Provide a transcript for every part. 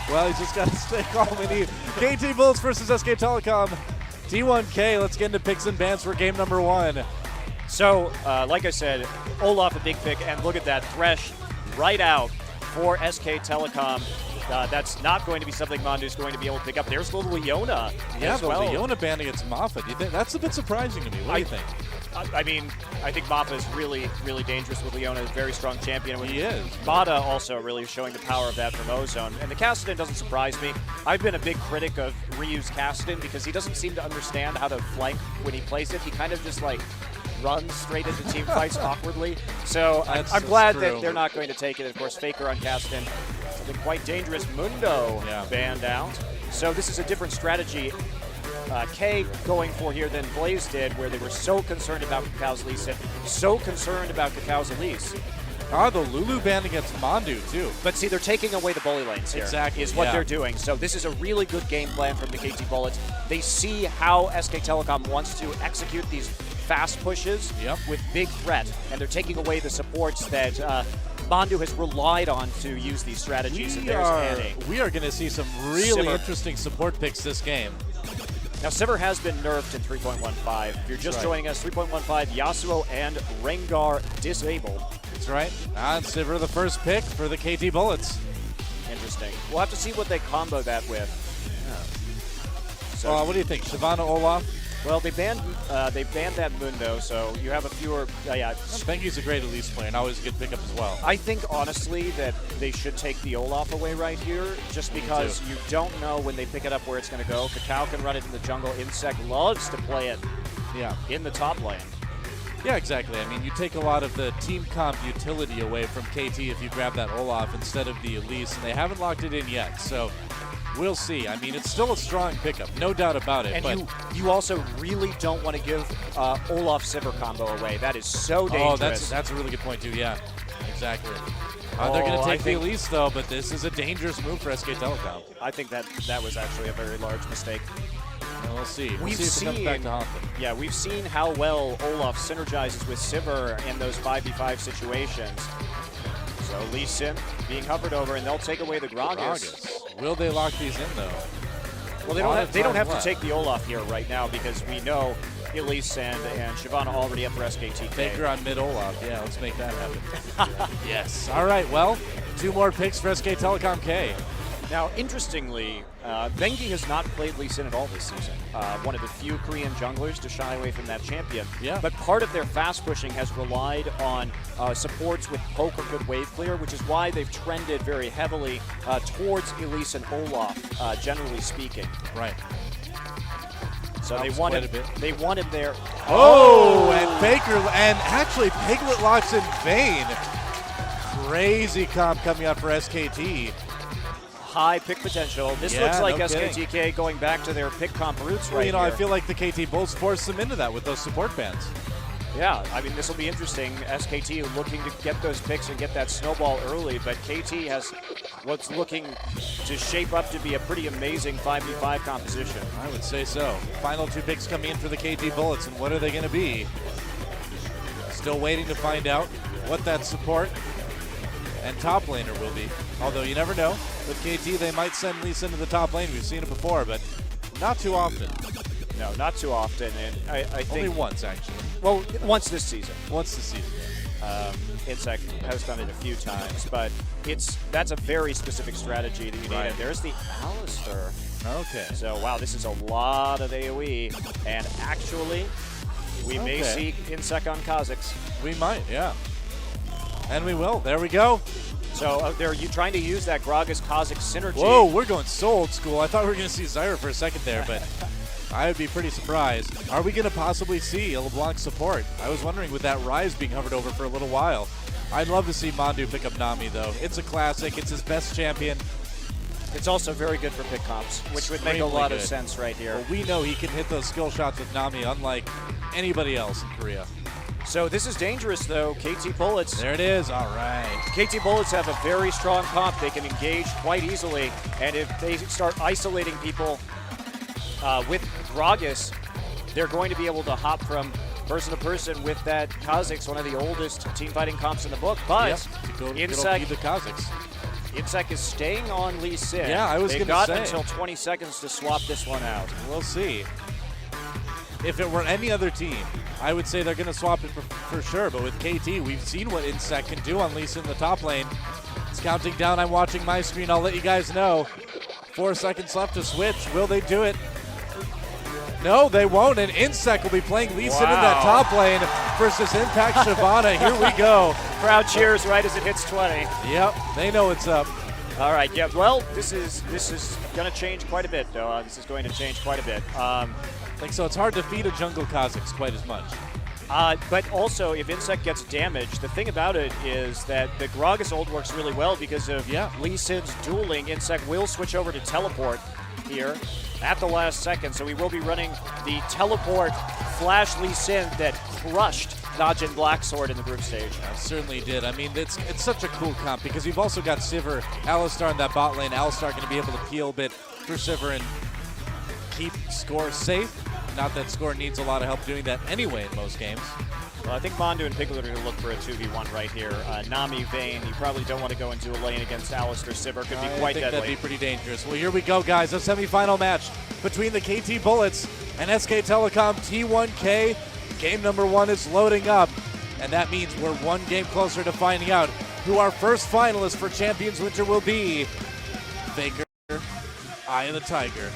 Well, he's just got to stay calm. We need KT Bullets versus SK Telecom T1 K. Let's get into picks and bans for game number 1. So, like I said, Olaf a big pick, and look at that Thresh right out for SK Telecom. That's not going to be something Mandu's going to be able to pick up. There's little Leona as well. Leona ban against Maffa. Do you think that's a bit surprising to me? What do you think? I mean, I think Mappa is really, really dangerous with Leona. He's a very strong champion. He is. Mata also really showing the power of that from Ozone. And the Kassadin doesn't surprise me. I've been a big critic of Ryu's Kassadin because he doesn't seem to understand how to flank when he plays it. He kind of just like runs straight into team fights awkwardly. So I'm glad that they're not going to take it. Of course, Faker on Kassadin. Something quite dangerous. Mundo banned out. So this is a different strategy K going for here than Blaze did, where they were so concerned about Kakao's Lee Sin, so concerned about Kakao's Elise. The Lulu ban against Mandu, too. But see, they're taking away the bully lanes here, is what they're doing. So this is a really good game plan from the KT Bullets. They see how SK Telecom wants to execute these fast pushes with big threat, and they're taking away the supports that Mandu has relied on to use these strategies. We are going to see some really interesting support picks this game. Now, Sivir has been nerfed in 3.15. If you're just joining us, 3.15, Yasuo and Rengar disabled. That's right. And Sivir the first pick for the KT Bullets. Interesting. We'll have to see what they combo that with. So, what do you think? Shyvana Olaf? Well, they banned that Mundo, so you have a fewer. Spengy's a great Elise player and always a good pickup as well. I think, honestly, that they should take the Olaf away right here, just because you don't know when they pick it up where it's going to go. Kakao can run it in the jungle. Insect loves to play it in the top lane. Yeah, exactly. I mean, you take a lot of the team comp utility away from KT if you grab that Olaf instead of the Elise, and they haven't locked it in yet, so we'll see. I mean, it's still a strong pickup, no doubt about it. And you also really don't want to give Olaf Sivir combo away. That is so dangerous. Oh, that's a really good point, too. Yeah, exactly. They're going to take the Elise, though, but this is a dangerous move for SK Telecom. I think that was actually a very large mistake. And we'll see. We'll see if it comes back to haunt them. Yeah, we've seen how well Olaf synergizes with Sivir in those 5v5 situations. So Lee Sin being hovered over, and they'll take away the Gragas. Will they lock these in, though? Well, they don't have to take the Olaf here right now, because we know Elise and Shyvana already up for SKT T1 K. Faker on mid Olaf. Yeah, let's make that happen. Yes. All right, well, 2 more picks for SK Telecom K. Now, interestingly, Vengi has not played Lee Sin at all this season. One of the few Korean junglers to shy away from that champion. Yeah. But part of their fast pushing has relied on supports with poke or good wave clear, which is why they've trended very heavily towards Elise and Olaf, generally speaking. Right. So they wanted their... Oh, and Baker, and actually Piglet locks in vain. Crazy comp coming out for SKT. High pick potential. This looks like SKT K going back to their pick comp roots right here. I feel like the KT Bulls forced them into that with those support bans. Yeah, I mean, this will be interesting. SKT looking to get those picks and get that snowball early, but KT has what's looking to shape up to be a pretty amazing 5v5 composition. I would say so. Final 2 picks coming in for the KT Bullets, and what are they going to be? Still waiting to find out what that support and top laner will be. Although you never know. With KT, they might send Lee Sin to the top lane. We've seen it before, but not too often. No, not too often. And I think only once, actually. Well, once this season. Once this season. Insect has done it a few times, but that's a very specific strategy that you need. And there's the Alistair. Okay. So, wow, this is a lot of AoE. And actually, we may see Insect on Kha'Zix. We might, yeah. And we will. There we go. So they're trying to use that Gragas Kha'Zix synergy. Whoa, we're going so old school. I thought we were going to see Zyra for a second there, but I would be pretty surprised. Are we going to possibly see a LeBlanc support? I was wondering with that Ryze being hovered over for a little while. I'd love to see Mandu pick up Nami, though. It's a classic. It's his best champion. It's also very good for pick comps, which would make a lot of sense right here. Well, we know he can hit those skill shots with Nami unlike anybody else in Korea. So this is dangerous, though. KT Bullets. There it is. All right. KT Bullets have a very strong comp. They can engage quite easily. And if they start isolating people with Gragas, they're going to be able to hop from person to person with that Kha'Zix, one of the oldest team fighting comps in the book. But Insect, the Kha'Zix. Insec is staying on Lee Sin. Yeah, I was They going to got say. until 20 seconds to swap this one out. We'll see. If it were any other team, I would say they're going to swap it for sure. But with KT, we've seen what Insec can do on Lisa in the top lane. It's counting down. I'm watching my screen. I'll let you guys know. 4 seconds left to switch. Will they do it? No, they won't. And Insec will be playing Lisa in that top lane versus Impact Shyvana. Here we go. Crowd cheers right as it hits 20. Yep, they know what's up. All right, yeah, well, this is going to change quite a bit, though. This is going to change quite a bit. Like, so it's hard to feed a jungle Kha'Zix quite as much. But also, if Insec gets damaged, the thing about it is that the Gragas ult works really well because of Lee Sin's dueling. Insec will switch over to teleport here at the last second, so we will be running the teleport flash Lee Sin that crushed Najin Blacksword in the group stage. I certainly did. I mean, it's such a cool comp because you've also got Sivir, Alistar in that bot lane. Alistar going to be able to peel a bit for Sivir and keep Score safe. Not that Score needs a lot of help doing that anyway in most games. Well, I think Mondu and Piglet are going to look for a 2v1 right here. Nami, Vayne, you probably don't want to go into a lane against Alistar. Sivir could be quite deadly. That'd be pretty dangerous. Well, here we go, guys. A semifinal match between the KT Bullets and SK Telecom T1 K. Game number 1 is loading up, and that means we're one game closer to finding out who our first finalist for Champions Winter will be. Faker, Eye of the Tiger,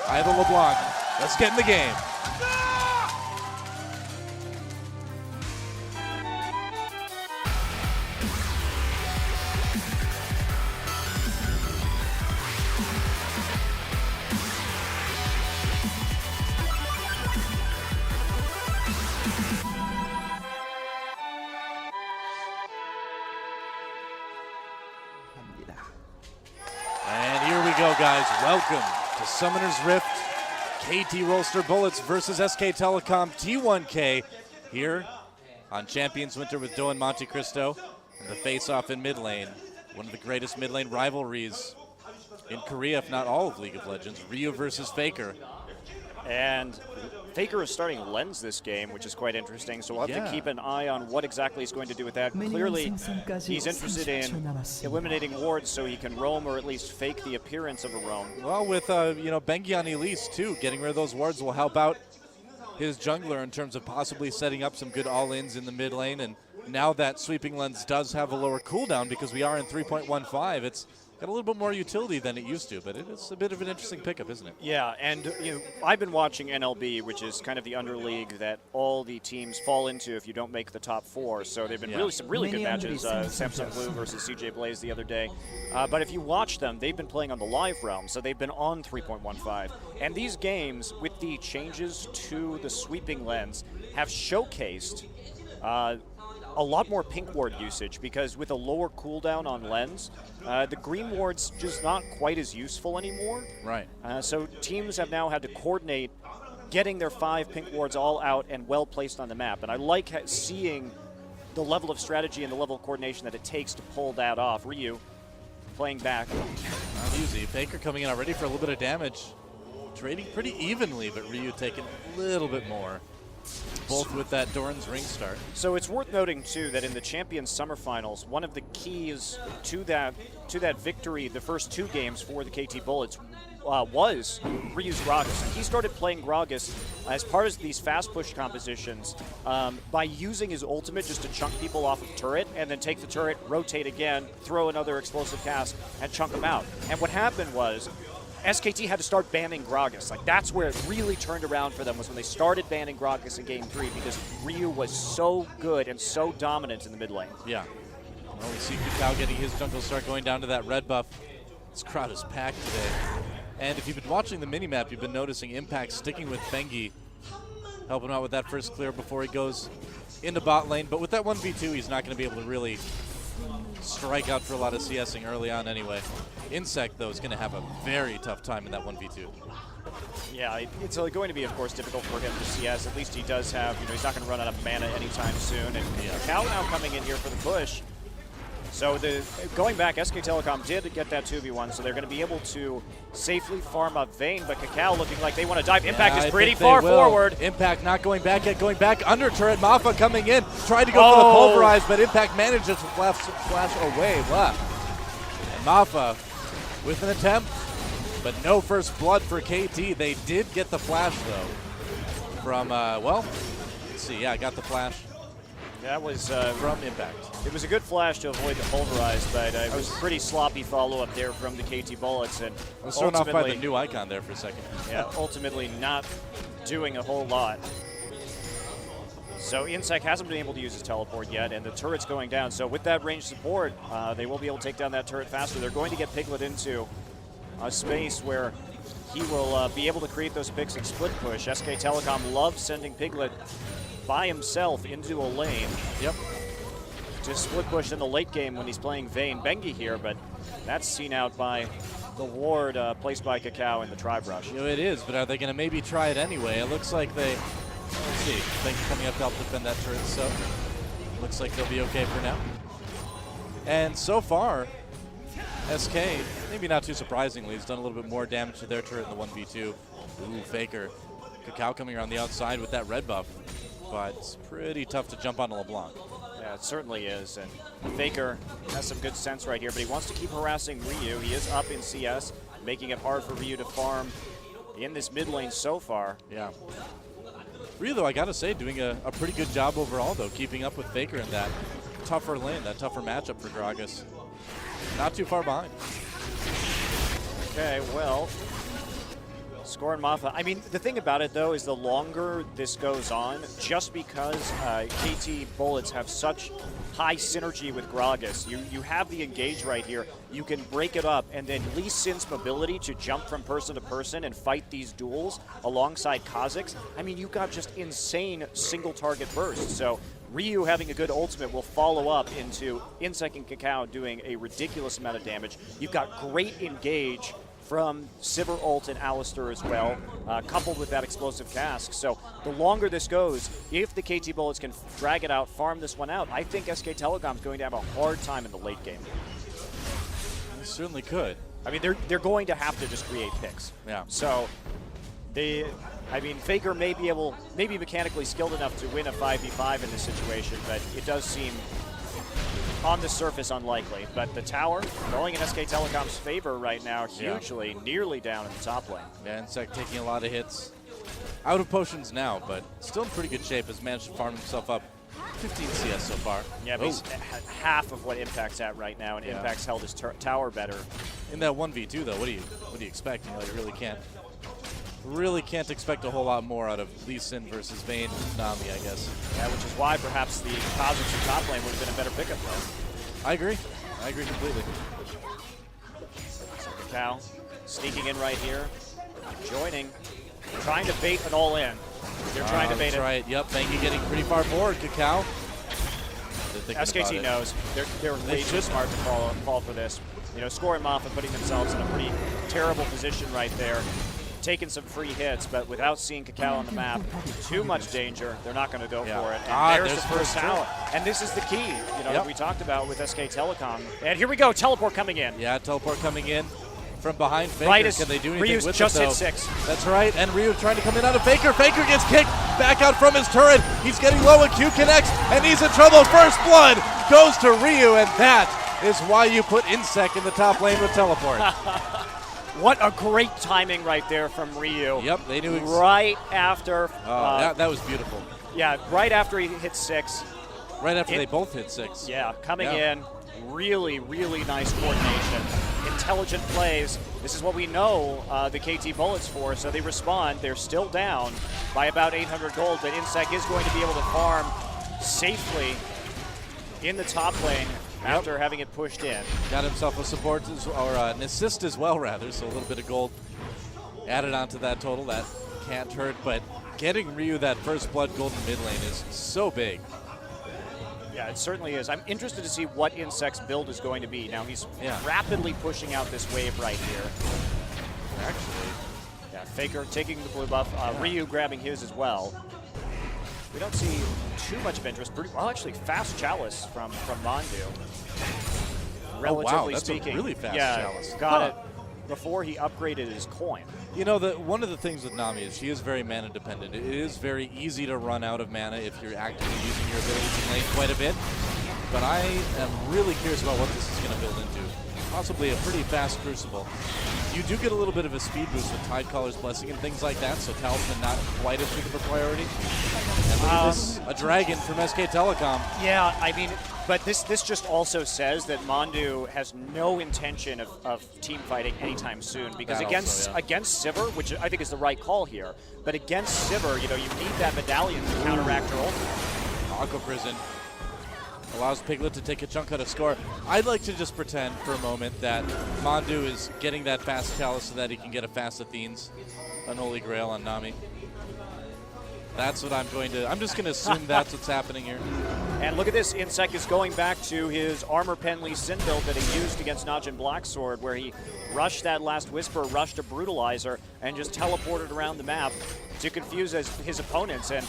Eye of the LeBlanc. Let's get in the game. And here we go, guys. Welcome to Summoner's Rift. KT Rolster Bullets versus SK Telecom T1 K here on Champions Winter with Do and Monte Cristo. And the face-off in mid lane. One of the greatest mid lane rivalries in Korea, if not all of League of Legends. Ryu versus Faker. And Faker is starting Lens this game, which is quite interesting, so we'll have to keep an eye on what exactly he's going to do with that. Clearly, he's interested in eliminating wards so he can roam or at least fake the appearance of a roam. Well, with Bengi on Elise too, getting rid of those wards will help out his jungler in terms of possibly setting up some good all-ins in the mid lane. And now that Sweeping Lens does have a lower cooldown because we are in 3.15, it's got a little bit more utility than it used to, but it's a bit of an interesting pickup, isn't it? Yeah, and I've been watching NLB, which is kind of the underleague that all the teams fall into if you don't make the top 4. So they've been some really good matches. Samsung Blue versus CJ Blaze the other day. But if you watch them, they've been playing on the live realm, so they've been on 3.15. And these games, with the changes to the Sweeping Lens, have showcased a lot more pink ward usage, because with a lower cooldown on Lens, the green ward's just not quite as useful anymore. Right. So teams have now had to coordinate getting their 5 pink wards all out and well placed on the map. And I like seeing the level of strategy and the level of coordination that it takes to pull that off. Ryu playing back. Not easy. Faker coming in already for a little bit of damage. Trading pretty evenly, but Ryu taking a little bit more. Both with that Doran's Ring start. So it's worth noting, too, that in the Champions Summer Finals, one of the keys to that victory, the first 2 games for the KT Bullets, was Ryu's Gragas. And he started playing Gragas as part of these fast push compositions by using his ultimate just to chunk people off of turret, and then take the turret, rotate again, throw another explosive cast, and chunk them out. And what happened was, SKT had to start banning Gragas. Like, that's where it really turned around for them, was when they started banning Gragas in Game 3, because Ryu was so good and so dominant in the mid lane. Yeah. Well, we see Kakao getting his jungle start going down to that red buff. This crowd is packed today. And if you've been watching the minimap, you've been noticing Impact sticking with Bengi, helping him out with that first clear before he goes into bot lane. But with that 1v2, he's not going to be able to really strike out for a lot of CSing early on anyway. Insec, though, is going to have a very tough time in that 1v2. Yeah, it's going to be, of course, difficult for him to CS. At least he does have, he's not going to run out of mana anytime soon. And Kakao now coming in here for the push. So going back, SK Telecom did get that 2v1, so they're going to be able to safely farm up Vayne, but Kakao looking like they want to dive. Impact is pretty far forward. Impact not going back yet, going back under turret. Mafa coming in, tried to go for the pulverize, but Impact manages to flash away left. Mafa with an attempt, but no first blood for KT. They did get the flash, though, from, well, let's see. Yeah, got the flash. That was from Impact. It was a good flash to avoid the pulverize, but it was pretty sloppy follow-up there from the KT Bullets. And I was thrown off by the new icon there for a second. Yeah, ultimately not doing a whole lot. So Insec hasn't been able to use his teleport yet, and the turret's going down. So with that range support, they will be able to take down that turret faster. They're going to get Piglet into a space where he will be able to create those picks and split push. SK Telecom loves sending Piglet by himself into a lane. Yep. To split push in the late game when he's playing Vayne Bengi here, but that's seen out by the ward placed by Kakao in the Tribe Rush. You know, it is, but are they going to maybe try it anyway? It looks like they, let's see, things coming up to help defend that turret, so looks like they'll be okay for now. And so far, SK, maybe not too surprisingly, has done a little bit more damage to their turret in the 1v2. Ooh, Faker. Kakao coming around the outside with that red buff, but it's pretty tough to jump onto LeBlanc. Yeah, it certainly is, and Faker has some good sense right here, but he wants to keep harassing Ryu. He is up in CS, making it hard for Ryu to farm in this mid lane so far. Yeah. Ryu, though, I gotta say, doing a pretty good job overall, though, keeping up with Faker in that tougher lane, that tougher matchup for Gragas. Not too far behind. Okay, well, Score and Mafa. I mean, the thing about it, though, is the longer this goes on, just because KT Bullets have such high synergy with Gragas, you have the engage right here. You can break it up, and then Lee Sin's mobility to jump from person to person and fight these duels alongside Kha'Zix. I mean, you've got just insane single target bursts. So Ryu having a good ultimate will follow up into Insec and Kakao doing a ridiculous amount of damage. You've got great engage from Sivir ult and Alistar as well, coupled with that explosive cask. So the longer this goes, if the KT Bullets can drag it out, farm this one out, I think SK Telecom is going to have a hard time in the late game. They certainly could. I mean, they're going to have to just create picks. Yeah. So I mean, Faker may be mechanically skilled enough to win a 5v5 in this situation, but it does seem on the surface unlikely. But the tower going in SK Telecom's favor right now, hugely, nearly down in the top lane. Yeah, Insec taking a lot of hits. Out of potions now, but still in pretty good shape. Has managed to farm himself up 15 CS so far. Yeah, but he's half of what Impact's at right now, and Impact's held his tower better. In that 1v2 though, what do you expect? You know, you really can't expect a whole lot more out of Lee Sin versus Vayne Nami, I guess. Yeah, which is why perhaps the Kha'Zix in top lane would have been a better pickup though. I agree completely. So Kakao sneaking in right here, joining, trying to bait an all-in. They're trying to bait it. That's right, yep, Bengi getting pretty far forward, Kakao. SKT knows. They're way too smart to fall for this. You know, Score and Mafa putting themselves in a pretty terrible position right there. Taking some free hits, but without seeing Kakao on the map, too much danger. They're not going to go for it. And there's the first tower. And this is the key, you know, that we talked about with SK Telecom. And here we go, teleport coming in. Yeah, teleport coming in from behind Faker. Right, can they do anything Ryu's with just it, though? hit 6. That's right, and Ryu trying to come in out of Faker. Faker gets kicked back out from his turret. He's getting low, and Q connects, and he's in trouble. First blood goes to Ryu, and that is why you put Insec in the top lane with teleport. What a great timing right there from Ryu. Yep, they knew right after. That was beautiful. Yeah, right after he hit 6. Right after they both hit 6. Yeah, coming in, really, really nice coordination. Intelligent plays. This is what we know the KT Bullets for, so they respond. They're still down by about 800 gold, but Insec is going to be able to farm safely in the top lane after having it pushed in. Got himself a support, or an assist as well, rather, so a little bit of gold added onto that total. That can't hurt, but getting Ryu that first blood gold in mid lane is so big. Yeah, it certainly is. I'm interested to see what Insect's build is going to be. Now he's rapidly pushing out this wave right here. Actually. Yeah, Faker taking the blue buff, Ryu grabbing his as well. We don't see too much of interest. Well, actually, fast Chalice from Mondu. Relatively speaking. A really fast Chalice. Got it before he upgraded his coin. You know, one of the things with Nami is she is very mana dependent. It is very easy to run out of mana if you're actively using your abilities in lane quite a bit. But I am really curious about what this is going to build into. possibly a pretty fast Crucible. You do get a little bit of a speed boost with Tidecaller's Blessing and things like that, so Talisman not quite as big of a priority. And look at this, a Dragon from SK Telecom. Yeah, I mean, but this just also says that Mondu has no intention of team fighting anytime soon, because That against also, yeah. against Sivir, which I think is the right call here, but against Sivir, you know, you need that medallion to counteract her ult. Aqua Prison allows Piglet to take a chunk out of score. I'd like to just pretend for a moment that Mondu is getting that fast Chalice so that he can get a fast Athene's Unholy Grail on Nami. That's what I'm just going to assume that's what's happening here. And look at this, Insect is going back to his Armor Penley Sin build that he used against Najin Blacksword, where he rushed that last Whisper, rushed a Brutalizer, and just teleported around the map to confuse his opponents. And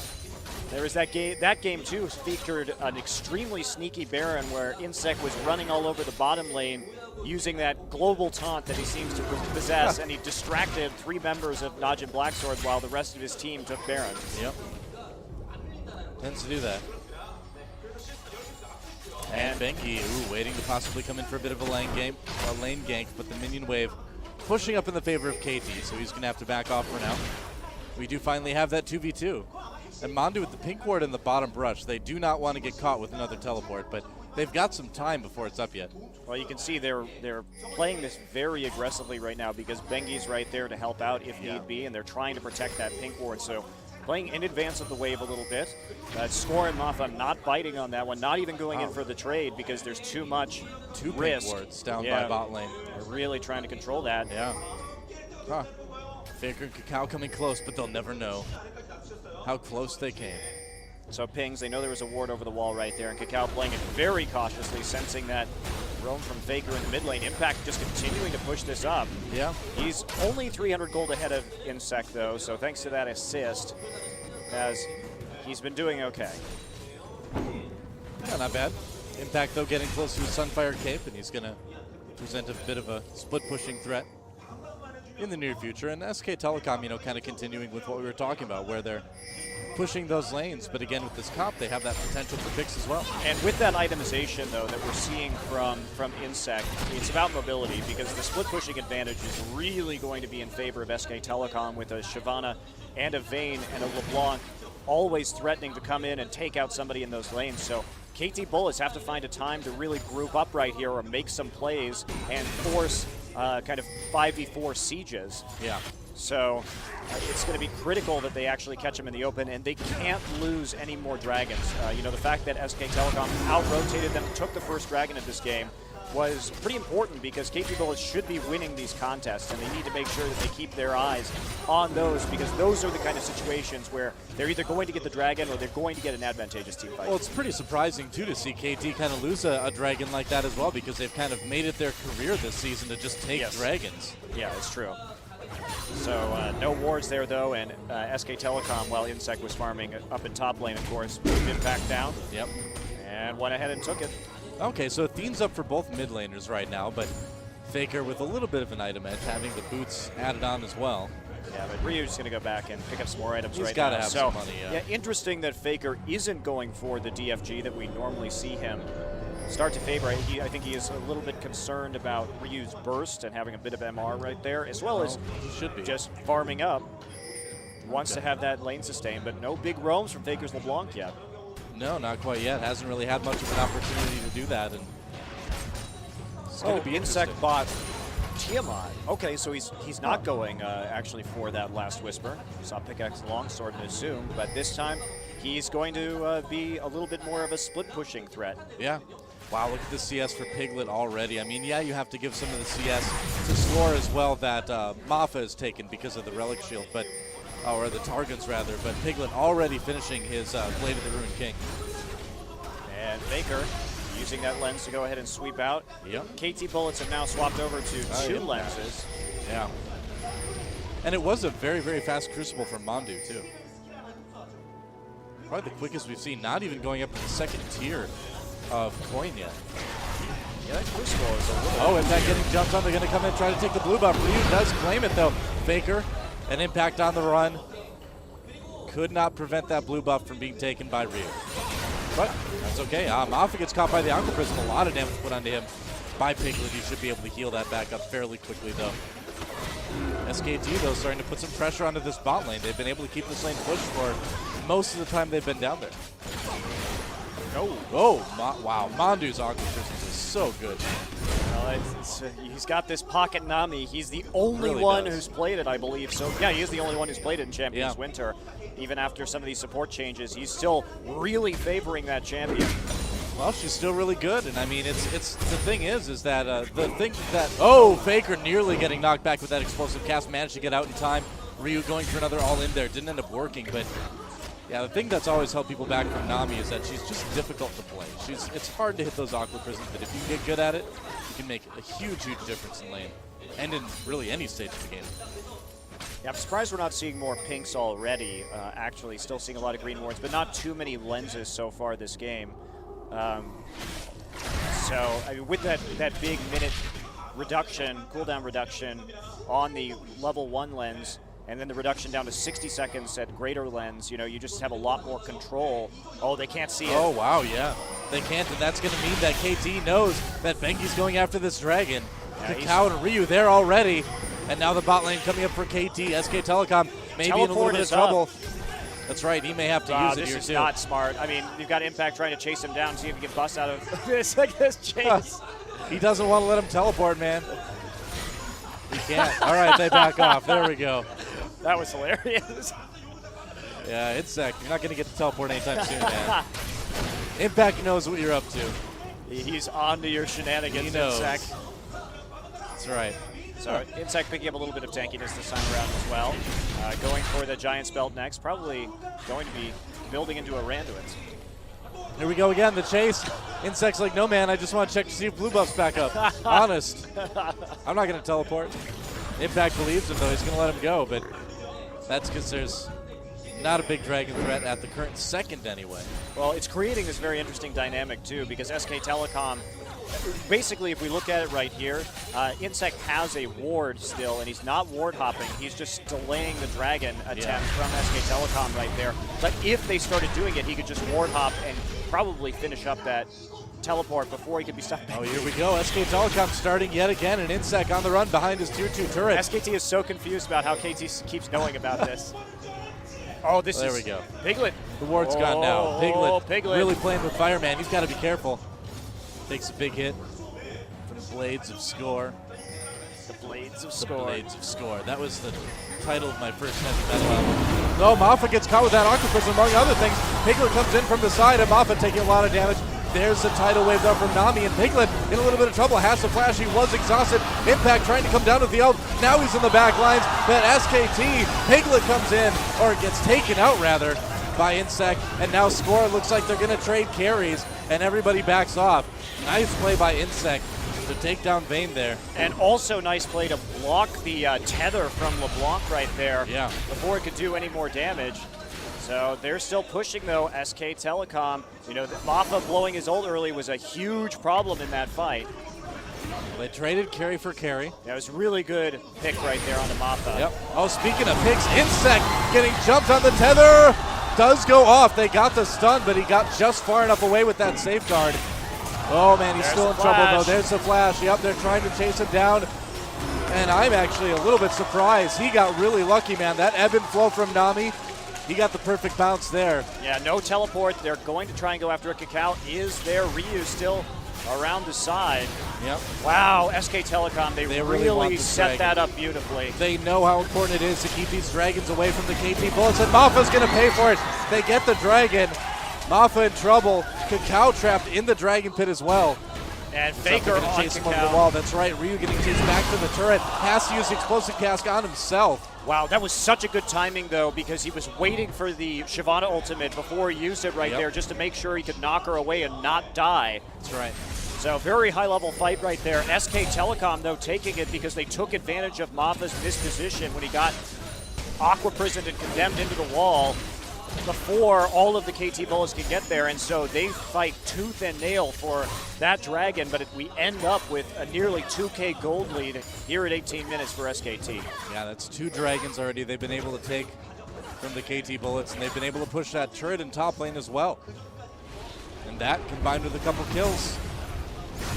there was that game too featured an extremely sneaky Baron where Insect was running all over the bottom lane using that global taunt that he seems to possess, and he distracted 3 members of Najin Blacksword while the rest of his team took Baron. Yep. Tends to do that. And Benki, waiting to possibly come in for a bit of a lane gank, but the minion wave pushing up in the favor of KT, so he's going to have to back off for now. We do finally have that 2v2. And Mondu with the pink ward in the bottom brush, they do not want to get caught with another teleport, but they've got some time before it's up yet. Well, you can see they're playing this very aggressively right now because Bengi's right there to help out if need be, and they're trying to protect that pink ward. So playing in advance of the wave a little bit. Score and Mafa not biting on that one, not even going in for the trade because there's too much risk. Pink wards down by bot lane. They're really trying to control that. Yeah. Huh. Faker and Cacao coming close, but they'll never know how close they came. So pings, they know there was a ward over the wall right there, and Cacao playing it very cautiously, sensing that roam from Faker in the mid lane. Impact just continuing to push this up. Yeah. He's only 300 gold ahead of Insect though, so thanks to that assist, as he's been doing okay. Yeah, not bad. Impact though getting close to his Sunfire Cape, and he's gonna present a bit of a split pushing threat in the near future. And SK Telecom, you know, kind of continuing with what we were talking about, where they're pushing those lanes, but again with this comp they have that potential for picks as well. And with that itemization though that we're seeing from Insect, it's about mobility, because the split pushing advantage is really going to be in favor of SK Telecom with a Shyvana and a Vayne and a LeBlanc always threatening to come in and take out somebody in those lanes. So KT Bullets have to find a time to really group up right here or make some plays and force kind of 5v4 sieges. Yeah. So it's going to be critical that they actually catch them in the open, and they can't lose any more dragons. You know, the fact that SK Telecom out-rotated them, took the first dragon of this game, was pretty important because KT Bullets should be winning these contests, and they need to make sure that they keep their eyes on those, because those are the kind of situations where they're either going to get the dragon or they're going to get an advantageous team fight. Well, it's pretty surprising, too, to see KT kind of lose a dragon like that as well, because they've kind of made it their career this season to just take dragons. Yeah, it's true. So no wards there, though, and SK Telecom, while Insect was farming up in top lane, of course, moved Impact down. Yep. And went ahead and took it. Okay, so Athene's up for both mid laners right now, but Faker with a little bit of an item edge, having the boots added on as well. Yeah, but Ryu's going to go back and pick up some more items right now. He's got to have some money, yeah, interesting that Faker isn't going for the DFG that we normally see him start to favor. I think he is a little bit concerned about Ryu's burst and having a bit of MR right there, as well as he should be just farming up. Wants to have that lane sustain, but no big roams from Faker's LeBlanc yet. No, not quite yet. Hasn't really had much of an opportunity to do that. And it's going to be Insect bot Tiamat. Okay, so he's not going actually for that last Whisper. Saw pickaxe longsword and assumed, but this time he's going to be a little bit more of a split pushing threat. Yeah. Wow, look at the CS for Piglet already. I mean, yeah, you have to give some of the CS to score as well that Mafa has taken because of the Relic Shield, but or the Targets rather, but Piglet already finishing his Blade of the Ruined King. And Faker using that lens to go ahead and sweep out. Yep. KT Bullets have now swapped over to two lenses. Yeah. And it was a very, very fast Crucible from Mondu, too. Probably the quickest we've seen, not even going up to the second tier of coin yet. Yeah, that Crucible is a little... Oh, Impact getting jumped on. They're going to come in and try to take the blue buff. Ryu does claim it, though. Faker, an Impact on the run. Could not prevent that blue buff from being taken by Ryu. But that's okay. Mafa gets caught by the Aqua Prison. A lot of damage put onto him by Piglet. You should be able to heal that back up fairly quickly, though. SKT, though, starting to put some pressure onto this bot lane. They've been able to keep this lane pushed for most of the time they've been down there. Wow, Mondu's Aqua Prisms is so good. Well, he's got this pocket Nami. He's the only one who's played it, I believe. So, yeah, he is the only one who's played it in Champions Winter. Even after some of these support changes, he's still really favoring that champion. Well, she's still really good, and I mean, it's the thing is that Faker nearly getting knocked back with that explosive cast, managed to get out in time. Ryu going for another all-in there, didn't end up working, but yeah, the thing that's always held people back from Nami is that she's just difficult to play. It's hard to hit those Aqua Prisms, but if you get good at it, you can make a huge difference in lane, and in really any stage of the game. Yeah, I'm surprised we're not seeing more pinks already. Actually, still seeing a lot of green wards, but not too many lenses so far this game. So, I mean, with that big minute reduction, cooldown reduction on the level 1 lens, and then the reduction down to 60 seconds at greater lens, you know, you just have a lot more control. Oh, they can't see it. Oh, wow, yeah. They can't, and that's going to mean that KT knows that Bengi's going after this dragon. Yeah, Kakao and Ryu there already, and now the bot lane coming up for KT. SK Telecom maybe in a little bit of trouble. That's right, he may have to use it here, too. This is not smart. I mean, you've got Impact trying to chase him down, see if he can bust out of this, I guess, chase. He doesn't want to let him teleport, man. He can't. All right, they back off. There we go. That was hilarious. Yeah, it's Zach. You're not going to get to teleport anytime soon, man. Impact knows what you're up to. He's on to your shenanigans, he knows. Insect. That's right. So Insect picking up a little bit of tankiness this time around as well. Going for the Giant's Belt next. Probably going to be building into a Randuin. Here we go again, the chase. Insect's like, no, man, I just want to check to see if blue buff's back up. Honest. I'm not going to teleport. Impact believes him, though. He's going to let him go, but that's because there's not a big dragon threat at the current second anyway. Well, it's creating this very interesting dynamic, too, because SK Telecom, basically, if we look at it right here, Insect has a ward still, and he's not ward hopping. He's just delaying the dragon attempt from SK Telecom right there. But if they started doing it, he could just ward hop and probably finish up that teleport before he could be stopped. Oh, here we go. SK Telecom starting yet again, and Insect on the run behind his tier 2 turret. SKT is so confused about how KT keeps knowing about this. Oh, there we go. Piglet. The ward's gone now. Piglet really playing with fire, man. He's got to be careful. Takes a big hit from the Blades of Score. The Blades of Score. The Blades of Score. That was the title of my first heavy metal album. No, Maffa gets caught with that Aqua Prism, among other things. Piglet comes in from the side, and Maffa taking a lot of damage. There's the tidal wave down from Nami, and Piglet in a little bit of trouble. Has to flash. He was exhausted. Impact trying to come down with the ult. Now he's in the back lines, but SKT, Piglet comes in, or gets taken out rather, by Insect, and now Score looks like they're going to trade carries, and everybody backs off. Nice play by Insect to take down Vayne there. And also nice play to block the tether from LeBlanc right there before it could do any more damage. So they're still pushing, though, SK Telecom. You know, Maffa blowing his ult early was a huge problem in that fight. They traded carry for carry. That was really good pick right there on the Maffa. Yep. Oh, speaking of picks, Insect getting jumped on the tether. Does go off. They got the stun, but he got just far enough away with that safeguard. Oh, man, he's still in trouble, though. There's the flash. Yep, they're trying to chase him down. And I'm actually a little bit surprised. He got really lucky, man. That ebb and flow from Nami, he got the perfect bounce there. Yeah, no teleport. They're going to try and go after a Kakao. Is there Ryu still around the side? Yep. Wow, SK Telecom, they really set that up beautifully. They know how important it is to keep these dragons away from the KT Bullets, and Maffa's going to pay for it. They get the dragon. Maffa in trouble. Kakao trapped in the dragon pit as well. And Faker on chase him over the wall. That's right. Ryu getting chased back to the turret. Has to use the explosive cask on himself. Wow, that was such a good timing, though, because he was waiting for the Shyvana ultimate before he used it right there just to make sure he could knock her away and not die. That's right. So very high-level fight right there. SK Telecom, though, taking it because they took advantage of Maffa's misposition when he got Aqua Prisoned and condemned into the wall before all of the KT Bullets can get there, and so they fight tooth and nail for that dragon, but we end up with a nearly 2K gold lead here at 18 minutes for SKT. Yeah, that's 2 dragons already they've been able to take from the KT Bullets, and they've been able to push that turret in top lane as well. And that, combined with a couple kills,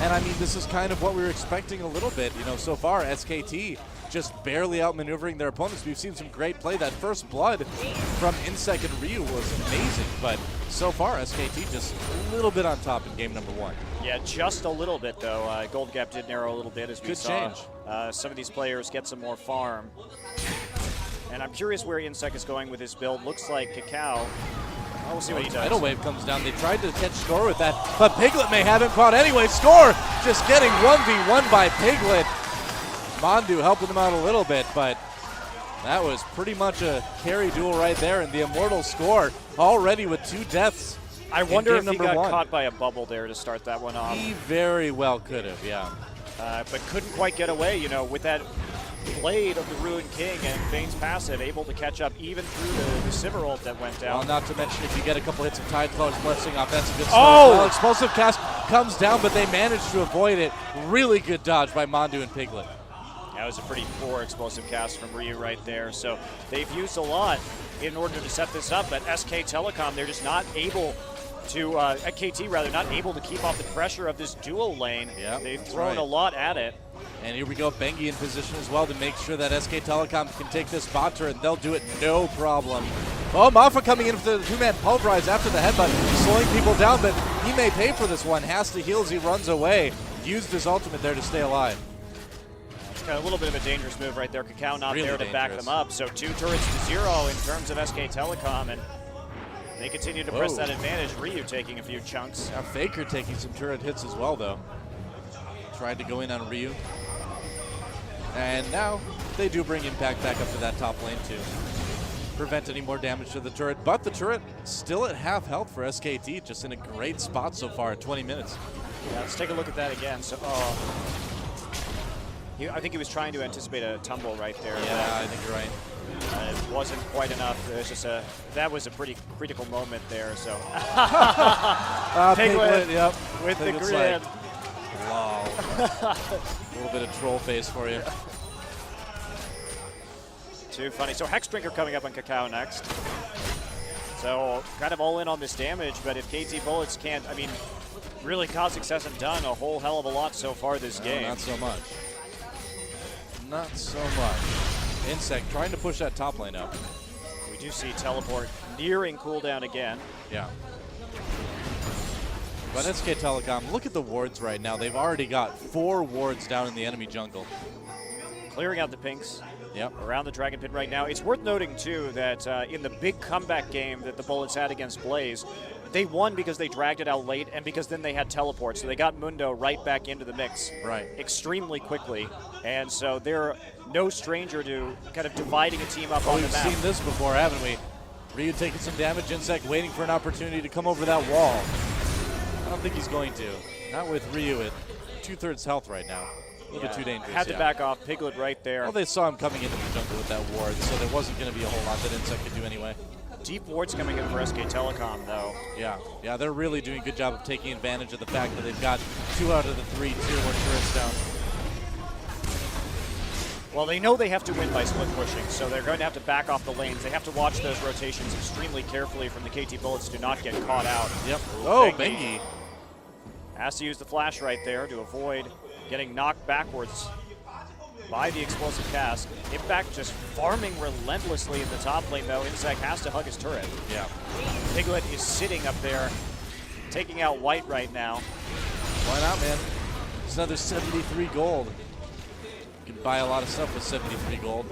And I mean, this is kind of what we were expecting a little bit. You know, so far, SKT just barely outmaneuvering their opponents. We've seen some great play. That first blood from Insec and Ryu was amazing, but so far, SKT just a little bit on top in game number 1. Yeah, just a little bit, though. Gold gap did narrow a little bit as we Good saw change. Some of these players get some more farm. And I'm curious where Insec is going with his build. Looks like Cacao. We'll see what he does. Tidal Wave comes down. They tried to catch Score with that, but Piglet may have him caught anyway. Score just getting 1v1 by Piglet. Mondu helping him out a little bit, but that was pretty much a carry duel right there, and the Immortal Score already with 2 deaths. I wonder if he got 1. caught by a bubble there to start that one off. He very well could have, yeah. But couldn't quite get away, you know, with that blade of the Ruined King and Bane's passive, able to catch up even through the Sivir ult that went down. Well, not to mention if you get a couple hits of Tidecrawler's Blessing off, that's a good start. Oh! Well, Explosive Cast comes down, but they managed to avoid it. Really good dodge by Mondu and Piglet. That was a pretty poor explosive cast from Ryu right there. So they've used a lot in order to set this up, but SK Telecom, they're just not able to, at KT rather, not able to keep off the pressure of this dual lane. Yep, they've that's thrown right. a lot at it. And here we go, Bengi in position as well to make sure that SK Telecom can take this bot turret, and they'll do it no problem. Oh, Mafa coming in for the 2-man pulverize after the headbutt, slowing people down, but he may pay for this one. Has to heal as he runs away. Used his ultimate there to stay alive. It's got a little bit of a dangerous move right there. Cacao not Really there to back dangerous. them up. So 2 turrets to 0 in terms of SK Telecom, and they continue to press Whoa. that advantage. Ryu taking a few chunks. Now Faker taking some turret hits as well, though. Tried to go in on Ryu. And now they do bring Impact back up to that top lane to prevent any more damage to the turret. But the turret still at half health for SKT, just in a great spot so far at 20 minutes. Yeah, let's take a look at that again. So, I think he was trying to anticipate a tumble right there. Yeah, I think you're right. It wasn't quite enough. It was just that was a pretty critical moment there. So Piglet, yep. with the Piglet's grid. like, wow. A little bit of troll face for you. Too funny. So Hex Drinker coming up on Cacao next. So kind of all in on this damage, but if KT Bullets can't, I mean, really Kha'Zix hasn't done a whole hell of a lot so far this game. Not so much. Not so much. Insect trying to push that top lane up. We do see Teleport nearing cooldown again. Yeah. But SK Telecom, look at the wards right now. They've already got 4 wards down in the enemy jungle. Clearing out the pinks. Yep. Around the Dragon Pit right now. It's worth noting, too, that in the big comeback game that the Bullets had against Blaze, they won because they dragged it out late and because then they had teleport. So they got Mundo right back into the mix extremely quickly. And so they're no stranger to kind of dividing a team up on the map. We've seen this before, haven't we? Ryu taking some damage, Insect waiting for an opportunity to come over that wall. I don't think he's going to. Not with Ryu at 2/3 health right now. A little bit too dangerous. Had to back off. Piglet right there. Well, they saw him coming into the jungle with that ward, so there wasn't going to be a whole lot that Insect could do anyway. Deep wards coming in for SK Telecom, though. Yeah, they're really doing a good job of taking advantage of the fact that they've got 2 out of the 3 tier 1 turrets down. Well, they know they have to win by split pushing, so they're going to have to back off the lanes. They have to watch those rotations extremely carefully from the KT Bullets to not get caught out. Yep. Oh, Bengi. Has to use the flash right there to avoid getting knocked backwards by the explosive cast. Impact just farming relentlessly in the top lane, though. Insec has to hug his turret. Yeah. Piglet is sitting up there, taking out White right now. Why not, man? It's another 73 gold. You can buy a lot of stuff with 73 gold.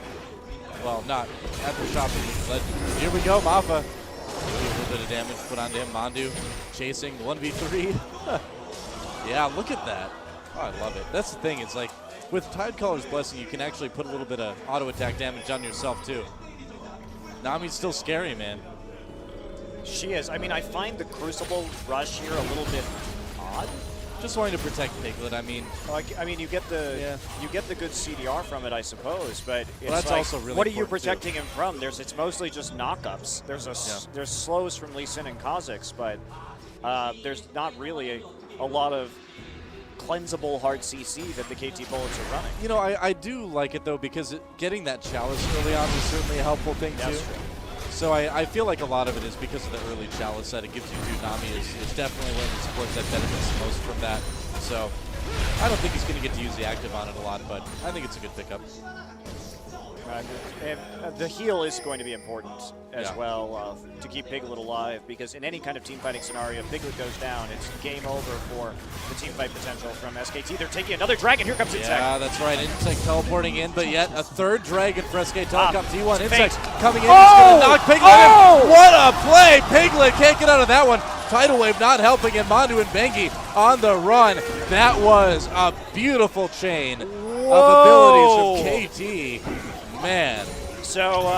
Well, not at the shopping, but here we go, Mafa. A little bit of damage put onto him. Mondu chasing 1v3. Yeah, look at that. Oh, I love it. That's the thing. It's like with Tidecrawler's Blessing, you can actually put a little bit of auto attack damage on yourself too. Nami's still scary, man. She is. I mean, I find the Crucible rush here a little bit odd. Just wanting to protect Piglet. I mean, you get the good CDR from it, I suppose, but it's that's like, also really what are you important, protecting him from? It's mostly just knockups. There's slows from Lee Sin and Kha'Zix, but there's not really a lot of cleansable hard CC that the KT Bullets are running. You know, I do like it though because getting that chalice early on is certainly a helpful thing too. True. So I feel like a lot of it is because of the early chalice that it gives you too. Nami is definitely one of the supports that benefits the most from that. So I don't think he's going to get to use the active on it a lot, but I think it's a good pickup. And the heal is going to be important as Yeah. well to keep Piglet alive, because in any kind of team fighting scenario, if Piglet goes down, it's game over for the team fight potential from SKT. They're taking another dragon. Here comes Insect. Yeah, that's right. Insect teleporting in, but yet a third dragon for SK Telecom T1. Insect faked. coming in. He's going to knock Piglet in. What a play! Piglet can't get out of that one. Tidal Wave not helping, and Mandu and Bengi on the run. That was a beautiful chain of abilities from KT. Man. So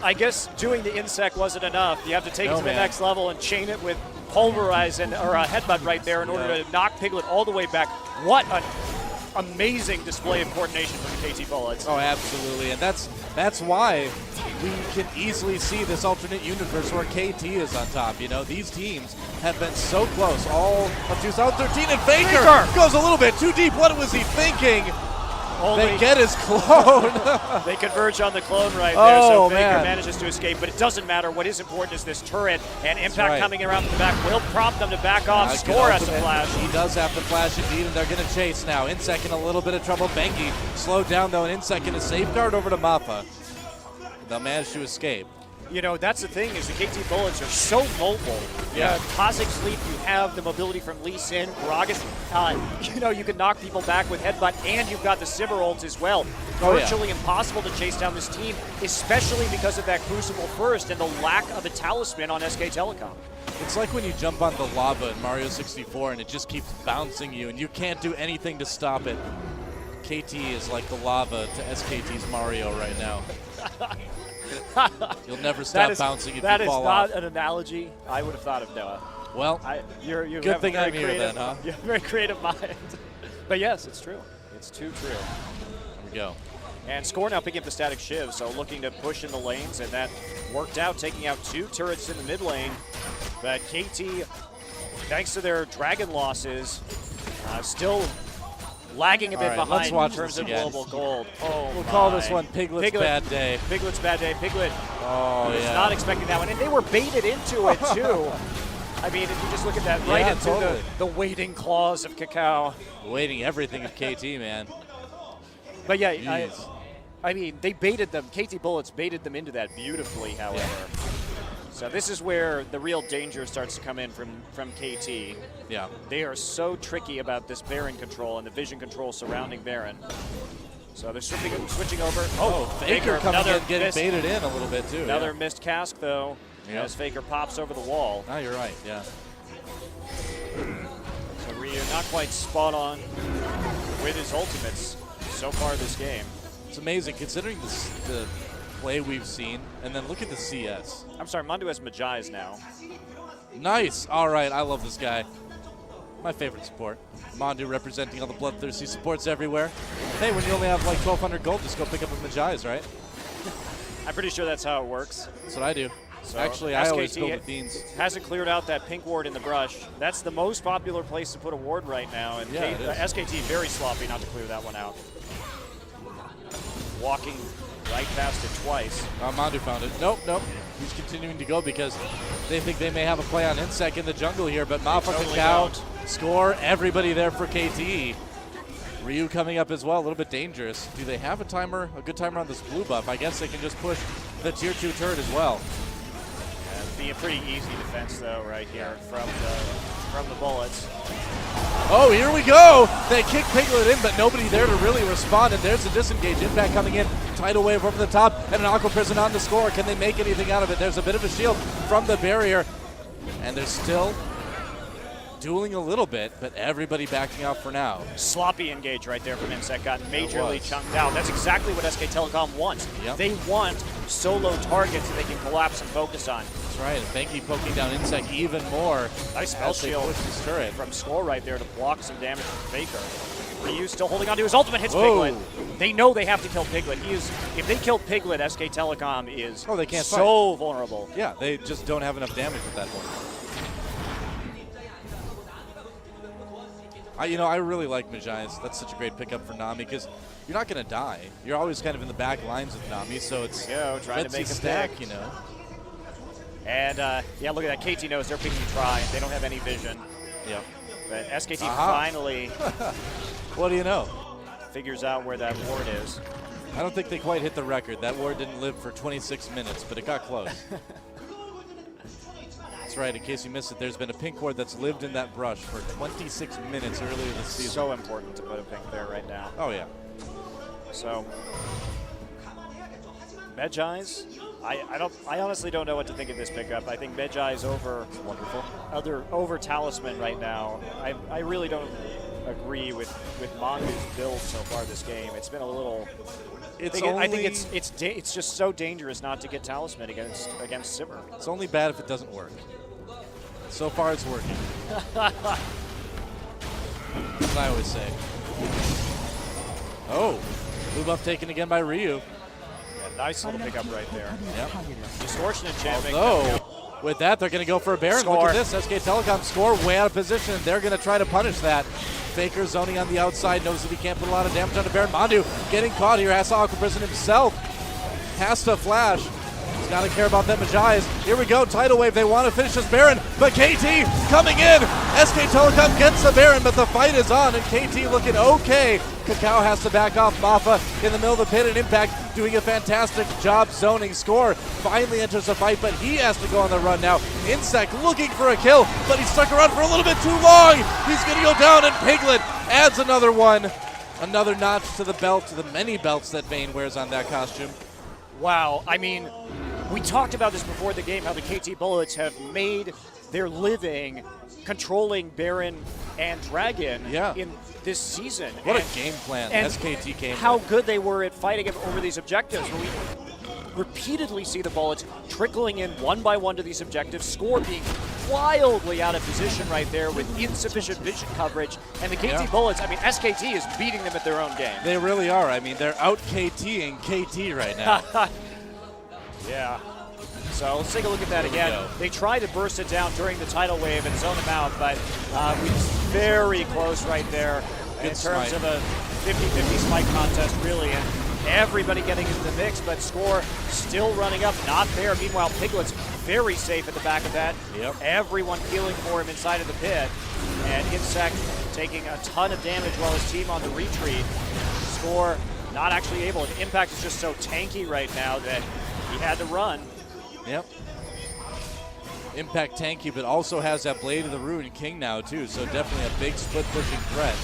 I guess doing the Insect wasn't enough. You have to take it to the man. next level and chain it with Pulverize or a Headbutt right there in order to knock Piglet all the way back. What an amazing display of coordination from the KT Bullets. Oh, absolutely, and that's why we can easily see this alternate universe where KT is on top. You know, these teams have been so close all of 2013, and Faker goes a little bit too deep. What was he thinking? They get his clone. They converge on the clone right there, so Faker man. manages to escape. But it doesn't matter. What is important is this turret, and Impact right. coming around from the back will prompt them to back off. Score has to flash. He does have to flash indeed, and they're going to chase now. Insect in a little bit of trouble. Bengi slowed down though, and Insect in a safeguard over to Mappa. They'll manage to escape. You know, that's the thing, is the KT Bullets are so mobile. Yeah. Cossack Sleep, you have the mobility from Lee Sin, Gragas. You know, you can knock people back with Headbutt, and you've got the Sivir ult as well. Oh, yeah. Virtually impossible to chase down this team, especially because of that Crucible first and the lack of a talisman on SK Telecom. It's like when you jump on the lava in Mario 64 and it just keeps bouncing you and you can't do anything to stop it. KT is like the lava to SKT's Mario right now. You'll never stop bouncing if you fall off. That is not an analogy I would have thought of, Noah. Well, you good thing I'm here then, huh? You have a very creative mind. But yes, it's true. It's too true. There we go. And Score now picking up the static shiv, so looking to push in the lanes, and that worked out, taking out 2 turrets in the mid lane. But KT, thanks to their dragon losses, still lagging a bit behind in terms of global gold. We'll call this one Piglet's bad day. Piglet's bad day. Piglet was yeah. not expecting that one, and they were baited into it too. I mean, if you just look at that, right into totally. the waiting claws of Cacao. Waiting everything of KT, man. But yeah, I mean, they baited them. KT Bullets baited them into that beautifully, however. Yeah. So this is where the real danger starts to come in from KT. Yeah. They are so tricky about this Baron control and the vision control surrounding Baron. So they're switching over. Oh, Faker coming in, getting missed, baited in a little bit too. Another missed cask though, Yep. as Faker pops over the wall. Oh, you're right, yeah. So Ryu not quite spot on with his ultimates so far this game. It's amazing considering the play we've seen, and then look at the CS. I'm sorry, Mandu has Majais now. Nice. All right, I love this guy. My favorite support. Mandu representing all the bloodthirsty supports everywhere. Hey, when you only have like 1,200 gold, just go pick up a Majais, right? I'm pretty sure that's how it works. That's what I do. So Actually, I always SKT go with Beans. hasn't cleared out that pink ward in the brush. That's the most popular place to put a ward right now, and Yeah, it is. SKT very sloppy not to clear that one out. Walking right past it twice. Mandu found it. Nope. He's continuing to go because they think they may have a play on Insect in the jungle here, but Mappa, totally Cacao, don't. Score, everybody there for KT. Ryu coming up as well, a little bit dangerous. Do they have a good timer on this blue buff? I guess they can just push the tier 2 turret as well. It'd be a pretty easy defense though, right here from the Bullets. Oh, here we go! They kick Piglet in, but nobody there to really respond, and there's a disengage. Impact coming in, Tidal Wave over the top, and an Aqua Prison on the score. Can they make anything out of it? There's a bit of a shield from the barrier, and they're still dueling a little bit, but everybody backing out for now. Sloppy engage right there from Insect, got majorly chunked out. That's exactly what SK Telecom wants. Yep. They want solo targets that they can collapse and focus on. That's right, and Bengi poking down Insect even more. Nice spell shield push this turret. from Score right there to block some damage from Faker. Ryu still holding on to his ultimate, hits Whoa. Piglet. They know they have to kill Piglet. If they kill Piglet, SK Telecom is they can't so vulnerable. Yeah, they just don't have enough damage at that point. I really like Majais. That's such a great pickup for Nami because you're not going to die. You're always kind of in the back lines with Nami, so it's trying to make a stack, pick. you know. And yeah, look at that. KT knows they're picking try. They don't have any vision. Yeah. But SKT Aha. finally What do you know? figures out where that ward is. I don't think they quite hit the record. That ward didn't live for 26 minutes, but it got close. That's right. In case you missed it, there's been a pink ward that's lived in that brush for 26 minutes earlier this season. So important to put a pink there right now. Oh, yeah. So, Medjai's, I honestly don't know what to think of this pickup. I think Medjai's over Talisman right now. I really don't agree with Mangu's build so far this game. It's been a little. I think it's just so dangerous not to get Talisman against Simmer. It's only bad if it doesn't work. So far, it's working. That's what I always say. Oh, blue buff taken again by Ryu. Yeah, nice little pickup right there. Yep. Distortion enchantment. Although, with that, they're going to go for a Baron. Score. Look at this. SK Telecom score way out of position. They're going to try to punish that. Faker zoning on the outside, knows that he can't put a lot of damage on the Baron. Mandu getting caught here. Has to Aqua Prison himself. Has to flash. He's got to care about them Majais. Here we go. Tidal Wave. They want to finish this Baron, but KT coming in. SK Telecom gets the Baron, but the fight is on, and KT looking okay. Cacao has to back off. Mafa in the middle of the pit, and Impact doing a fantastic job zoning. Score finally enters the fight, but he has to go on the run now. Insect looking for a kill, but he's stuck around for a little bit too long. He's going to go down, and Piglet adds another one. Another notch to the belt, to the many belts that Vayne wears on that costume. Wow, I mean, we talked about this before the game, how the KT Bullets have made their living controlling Baron and Dragon in this season. What a game plan SKT came how with. good they were at fighting over these objectives. We repeatedly see the Bullets trickling in one by one to these objectives, Score being wildly out of position right there with insufficient vision coverage, and the KT Bullets, I mean, SKT is beating them at their own game. They really are. I mean, they're out KTing KT right now. Yeah. So let's take a look at that again. They tried to burst it down during the tidal wave and zone them out, but we very close right there in terms of a 50-50 smite contest, really. And everybody getting into the mix, but Score still running up, not there. Meanwhile, Piglet's very safe at the back of that. Yep. Everyone healing for him inside of the pit. And Insect taking a ton of damage while his team on the retreat. Score not actually able. And Impact is just so tanky right now that he had to run. Yep. Impact tanky, but also has that Blade of the Ruin King now, too. So definitely a big split-pushing threat.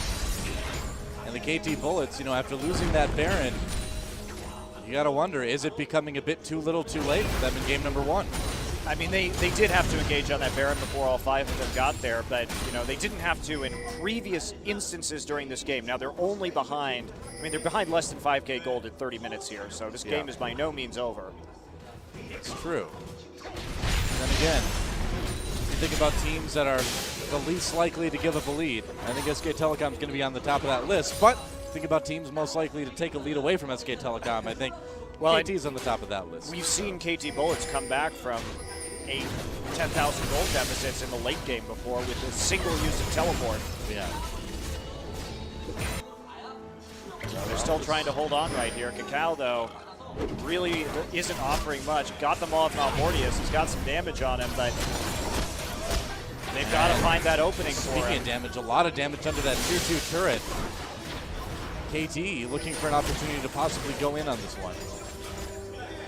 And the KT Bullets, you know, after losing that Baron, you got to wonder, is it becoming a bit too little too late for them in game number one? I mean, they did have to engage on that Baron before all five of them got there, but, you know, they didn't have to in previous instances during this game. Now, they're only behind, I mean, they're behind less than 5K gold at 30 minutes here, so this game is by no means over. It's true. And then again, you think about teams that are the least likely to give up a lead. I think SK Telecom is going to be on the top of that list, but think about teams most likely to take a lead away from SK Telecom. I think KT's on the top of that list. We've seen KT Bullets come back from 10,000 gold deficits in the late game before with a single use of teleport. Yeah. So they're still trying to hold on right here. Cacao, though, really isn't offering much. Got them off Malmortius. He's got some damage on him, but they've got to find that opening for him. Speaking of damage, a lot of damage under that tier 2 turret. KT looking for an opportunity to possibly go in on this one.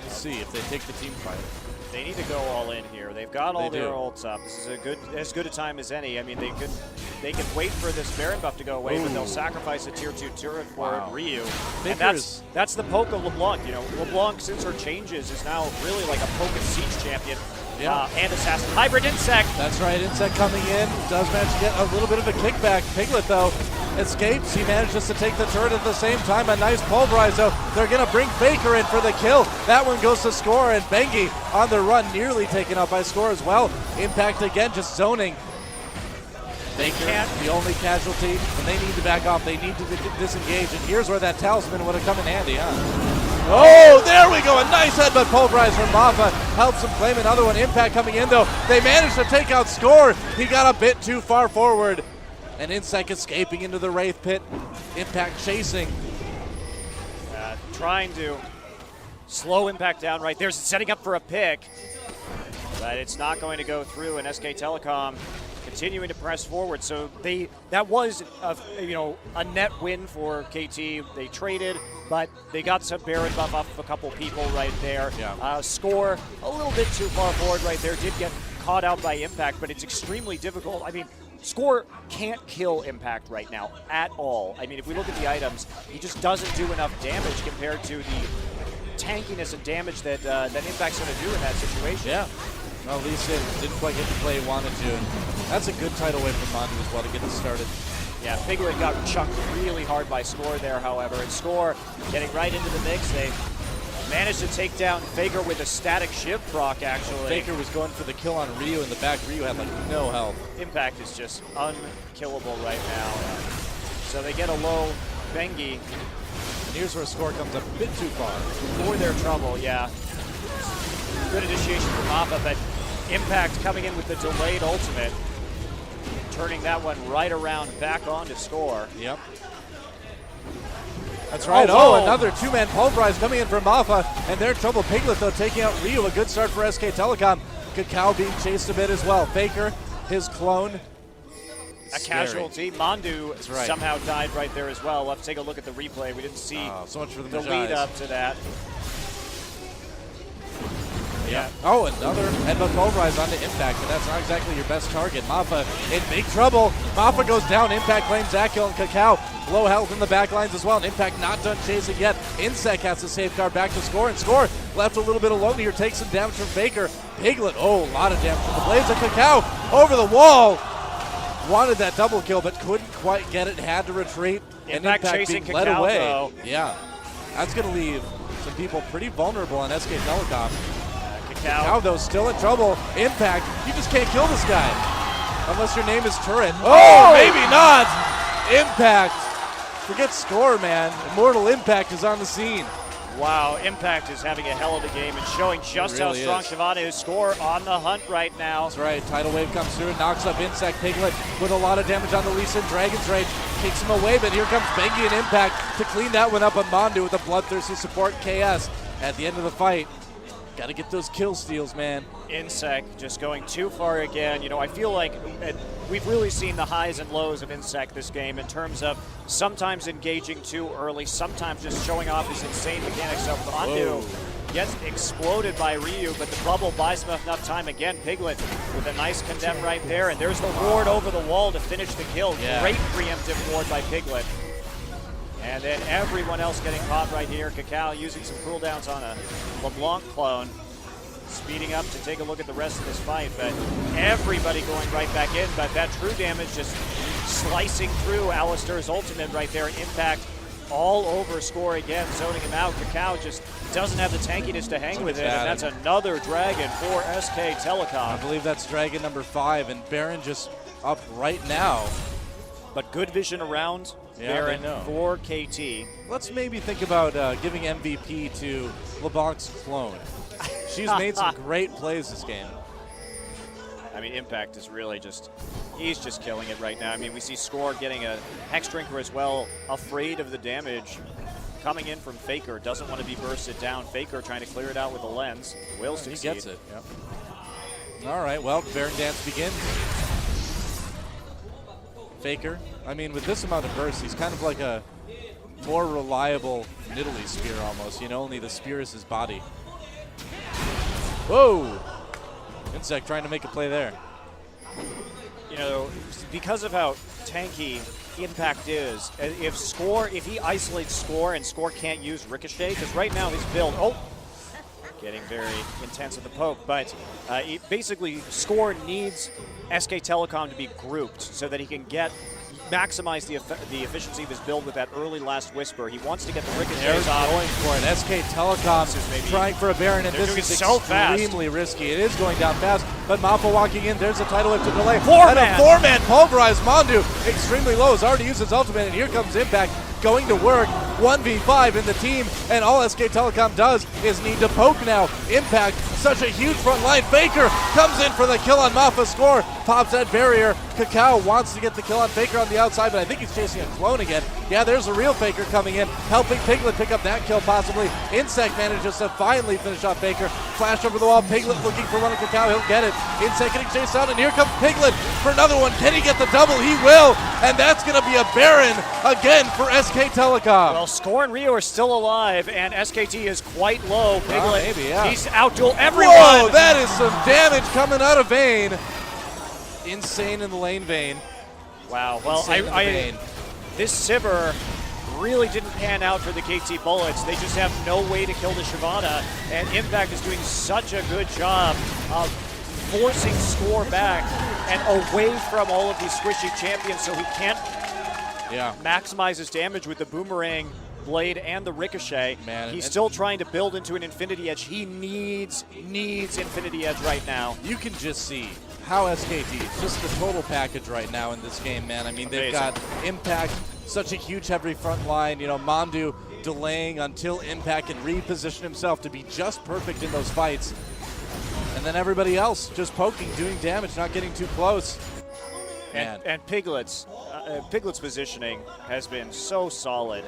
Let's see if they take the team fight. They need to go all in here. They've got all their ults up. This is as good a time as any. I mean, they can wait for this Baron buff to go away, but they'll sacrifice a tier 2 turret for Ryu. And that's the poke of LeBlanc. You know, LeBlanc, since her changes, is now really like a poke and siege champion. And Assassin. Hybrid Insect. That's right, Insect coming in. Does manage to get a little bit of a kickback. Piglet, though, escapes. He manages to take the turret at the same time. A nice pulverize, though. They're going to bring Faker in for the kill. That one goes to Score, and Bengi on the run, nearly taken out by Score as well. Impact again, just zoning. Faker, the only casualty, and they need to back off. They need to disengage, and here's where that Talisman would have come in handy, huh? Oh, there we go. A nice headbutt pulverize from Mafa. Helps him claim another one. Impact coming in, though. They managed to take out Score. He got a bit too far forward. And Insect escaping into the Wraith Pit. Impact chasing. Trying to slow Impact down right there. Setting up for a pick. But it's not going to go through, and SK Telecom continuing to press forward. So that was a net win for KT. They traded, but they got some Baron buff off of a couple people right there. Yeah. Score a little bit too far forward right there. Did get caught out by Impact, but it's extremely difficult. I mean, Score can't kill Impact right now at all. I mean, if we look at the items, he just doesn't do enough damage compared to the tankiness and damage that Impact's going to do in that situation. Yeah. Well, at least it didn't quite get the play he wanted to. And that's a good tidal wave from Mandu as well to get it started. Yeah, Piglet got chucked really hard by Score there, however. And Score getting right into the mix. They managed to take down Faker with a static shiv proc, actually. Faker was going for the kill on Ryu in the back. Ryu had like no health. Impact is just unkillable right now. So they get a low Bengi. And here's where Score comes up a bit too far. For their trouble, yeah. Good initiation from Mappa, but Impact coming in with the delayed ultimate. Turning that one right around back onto Score. Yep. That's right. Oh, another two-man pulverize coming in from Mappa, and they're in trouble. Piglet, though, taking out Ryu. A good start for SK Telecom. Kakao being chased a bit as well. Faker, his clone. A casualty. Mandu right. somehow died right there as well. Let's take a look at the replay. We didn't see so much for the lead up to that. Yeah. Oh, another headbutt pulverize onto Impact, but that's not exactly your best target. Mappa in big trouble. Mappa goes down. Impact claims Zakil and Kakao. Low health in the back lines as well, and Impact not done chasing yet. Insec has to safeguard back to Score, and Score left a little bit alone here. Takes some damage from Faker. Piglet, oh, a lot of damage from the blades of Kakao. Over the wall. Wanted that double kill, but couldn't quite get it. Had to retreat. Impact chasing being led Kakao, away. though. Yeah. That's going to leave some people pretty vulnerable on SK Telecom. Kakao, though, still in trouble. Impact, you just can't kill this guy. Unless your name is Turret. Oh, maybe not. Impact. Forget Score, man. Immortal Impact is on the scene. Wow, Impact is having a hell of a game and showing just how strong Shivana is. Score on the hunt right now. That's right. Tidal Wave comes through and knocks up Insect Piglet with a lot of damage on the Lee Sin. Dragon's Rage kicks him away, but here comes Bengi and Impact to clean that one up on Mandu with a bloodthirsty support KS at the end of the fight. Got to get those kill steals, man. Insect just going too far again. You know, I feel like we've really seen the highs and lows of Insect this game in terms of sometimes engaging too early, sometimes just showing off his insane mechanics. So Mandu gets exploded by Ryu, but the bubble buys him enough time again. Piglet with a nice condemn right there, and there's the ward over the wall to finish the kill. Yeah. Great preemptive ward by Piglet. And then everyone else getting caught right here. Kakao using some cooldowns on a LeBlanc clone. Speeding up to take a look at the rest of this fight, but everybody going right back in. But that true damage just slicing through Alistair's ultimate right there. Impact all over Score again, zoning him out. Kakao just doesn't have the tankiness to hang with it, and that's another dragon for SK Telecom. I believe that's dragon number 5, and Baron just up right now. But good vision around Baron for KT. Let's maybe think about giving MVP to LeBlanc's clone. She's made some great plays this game. I mean, Impact is really he's just killing it right now. I mean, we see Score getting a Hex Drinker as well, afraid of the damage coming in from Faker. Doesn't want to be bursted down. Faker trying to clear it out with a lens. Will succeed. He gets it. Yep. All right, well, Baron Dance begins. Faker, I mean, with this amount of burst, he's kind of like a more reliable Nidalee Spear almost. You know, only the Spear is his body. Whoa! Insect trying to make a play there. You know, because of how tanky Impact is, if he isolates Score and Score can't use Ricochet, because right now his build, getting very intense at the poke, but basically Score needs SK Telecom to be grouped so that he can maximize the efficiency of his build with that early last whisper. He wants to get the ricochets off. Going for it. SK Telecom trying for a Baron, and this is extremely risky. It is going down fast, but Mappa walking in. There's a tidal wave to delay. And a four-man pulverized Mandu. Extremely low. Has already used his ultimate, and here comes Impact going to work. 1v5 in the team, and all SK Telecom does is need to poke now. Impact, such a huge front line. Faker comes in for the kill on Mappa. Score pops that barrier. Cacao wants to get the kill on Faker on the outside, but I think he's chasing a clone again. Yeah, there's a real Faker coming in, helping Piglet pick up that kill possibly. Insect manages to finally finish off Faker. Flash over the wall, Piglet looking for one of Cacao, he'll get it. Insect getting chased out, and here comes Piglet for another one. Can he get the double? He will, and that's going to be a Baron again for SK Telecom. Well, Score and Rio are still alive, and SKT is quite low. Piglet, maybe, yeah. he's outduel everyone. Whoa, that is some damage coming out of Vayne. Insane in the lane, Vayne. Wow, well, this Sivir really didn't pan out for the KT Bullets. They just have no way to kill the Shyvana, and Impact is doing such a good job of forcing Score back and away from all of these squishy champions so he can't maximize his damage with the Boomerang Blade and the Ricochet. Man, he's still trying to build into an Infinity Edge. He needs Infinity Edge right now. You can just see how SKT, just the total package right now in this game, man. I mean, they've got Impact, such a huge heavy front line. You know, Mamdu delaying until Impact can reposition himself to be just perfect in those fights. And then everybody else just poking, doing damage, not getting too close. And Piglet's positioning has been so solid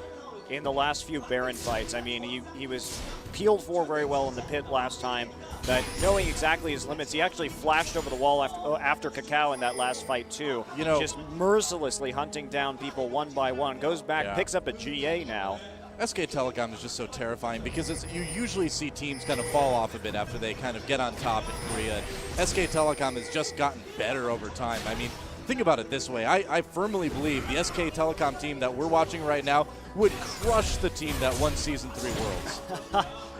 in the last few Baron fights. I mean, he was peeled for very well in the pit last time, but knowing exactly his limits, he actually flashed over the wall after Cacao in that last fight too. You know, just mercilessly hunting down people one by one. Goes back, picks up a GA now. SK Telecom is just so terrifying because you usually see teams kind of fall off a bit after they kind of get on top in Korea. SK Telecom has just gotten better over time. I mean, think about it this way. I firmly believe the SK Telecom team that we're watching right now would crush the team that won Season 3 Worlds.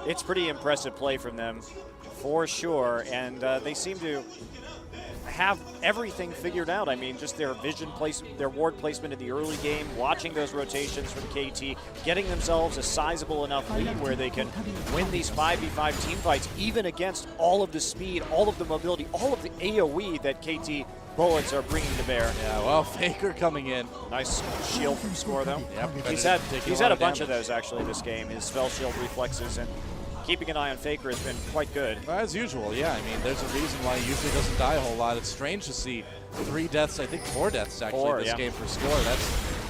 It's pretty impressive play from them, for sure, and they seem to have everything figured out. I mean, just their their ward placement in the early game, watching those rotations from KT, getting themselves a sizable enough lead where they can win these 5v5 team fights, even against all of the speed, all of the mobility, all of the AoE that KT Bullets are bringing to bear. Yeah, well, Faker coming in. Nice shield from Score, though. Yep, he's had a bunch of those, actually, this game. His spell shield reflexes and keeping an eye on Faker has been quite good. As usual, yeah. I mean, there's a reason why he usually doesn't die a whole lot. It's strange to see 3 deaths, I think 4 deaths, actually, this game for Score.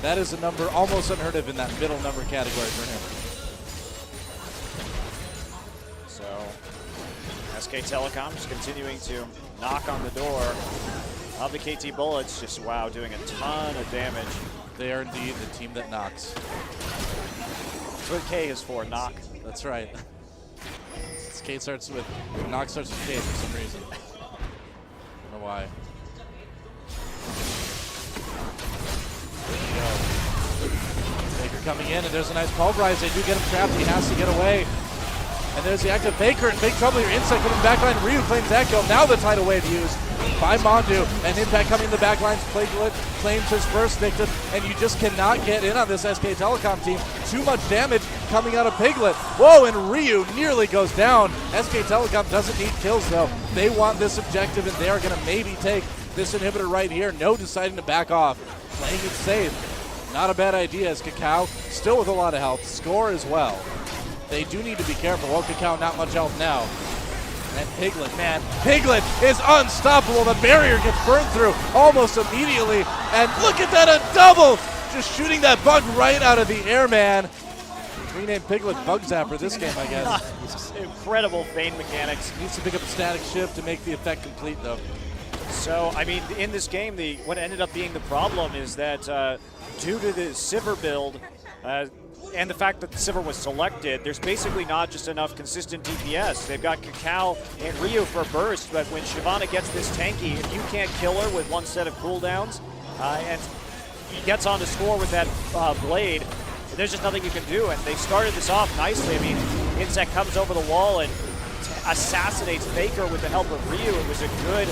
That is a number almost unheard of in that middle number category for him. So, SK Telecom just continuing to knock on the door of the KT Bullets, just doing a ton of damage. They are indeed the team that knocks. That's what K is for, knock. That's right. K starts with, knock starts with K for some reason. I don't know why. There we go. Faker coming in, and there's a nice pulverize. They do get him trapped, he has to get away. And there's the active Faker in big trouble here. Insect coming backline. Ryu claims that kill. Now the tidal wave used by Mondu. And Impact coming in the backlines. Piglet claims his first victim. And you just cannot get in on this SK Telecom team. Too much damage coming out of Piglet. Whoa, and Ryu nearly goes down. SK Telecom doesn't need kills, though. They want this objective, and they are going to maybe take this inhibitor right here. No deciding to back off. Playing it safe. Not a bad idea as Cacao still with a lot of health. Score as well. They do need to be careful. Well, Cacao not much health now. And Piglet, man, Piglet is unstoppable. The barrier gets burned through almost immediately. And look at that, a double! Just shooting that bug right out of the air, man. Renamed Piglet Bug Zapper this game, I guess. Incredible Vayne mechanics. Needs to pick up a static shift to make the effect complete, though. So, I mean, in this game, what ended up being the problem is that due to the Sivir build, and the fact that the Sivir was selected, there's basically not just enough consistent DPS. They've got Cacao and Ryu for burst, but when Shyvana gets this tanky, if you can't kill her with one set of cooldowns, and he gets on to Score with that blade, there's just nothing you can do. And they started this off nicely. I mean, Insect comes over the wall and assassinates Faker with the help of Ryu. It was a good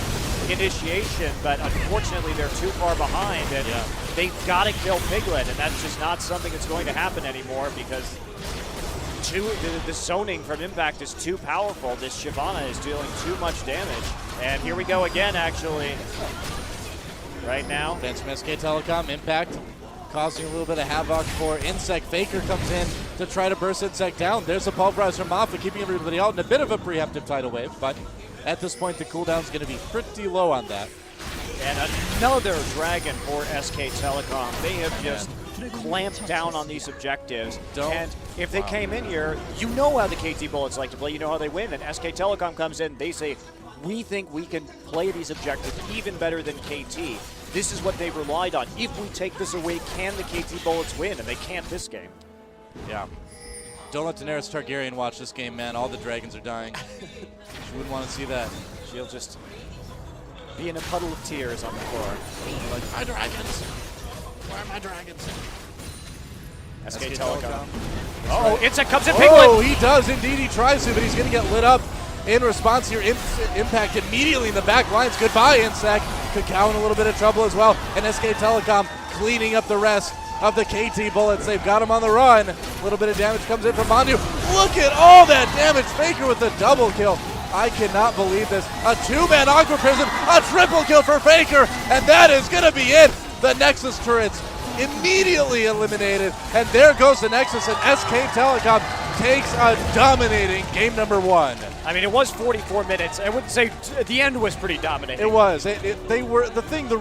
initiation, but unfortunately they're too far behind, and they've got to kill Piglet, and that's just not something that's going to happen anymore because the zoning from Impact is too powerful. This Shyvana is dealing too much damage, and here we go again, actually. Right now. Fans from SK Telecom, Impact causing a little bit of havoc for Insect. Faker comes in to try to burst Insect down. There's a pulverize from Maffa, keeping everybody out in a bit of a preemptive tidal wave, but at this point the cooldown's going to be pretty low on that. And another dragon for SK Telecom. They have just clamped down on these objectives. And if they came in here, you know how the KT Bullets like to play. You know how they win. And SK Telecom comes in, they say, we think we can play these objectives even better than KT. This is what they relied on. If we take this away, can the KT Bullets win? And they can't this game. Yeah. Don't let Daenerys Targaryen watch this game, man. All the dragons are dying. She wouldn't want to see that. She'll just be in a puddle of tears on the floor. Like, my dragons. Where are my dragons? SK Telecom. Oh, right. Insect comes in, Piglet! Oh, he does indeed. He tries to, but he's going to get lit up in response here. Impact immediately in the back lines. Goodbye, Insect. Cacao in a little bit of trouble as well. And SK Telecom cleaning up the rest of the KT Bullets. They've got him on the run. A little bit of damage comes in from Mandu. Look at all that damage. Faker with the double kill. I cannot believe this. A two-man Aqua Prison, a triple kill for Faker, and that is going to be it. The Nexus turrets immediately eliminated, and there goes the Nexus, and SK Telecom takes a dominating game number 1. I mean, it was 44 minutes. I wouldn't say the end was pretty dominating. It was. They were the thing. The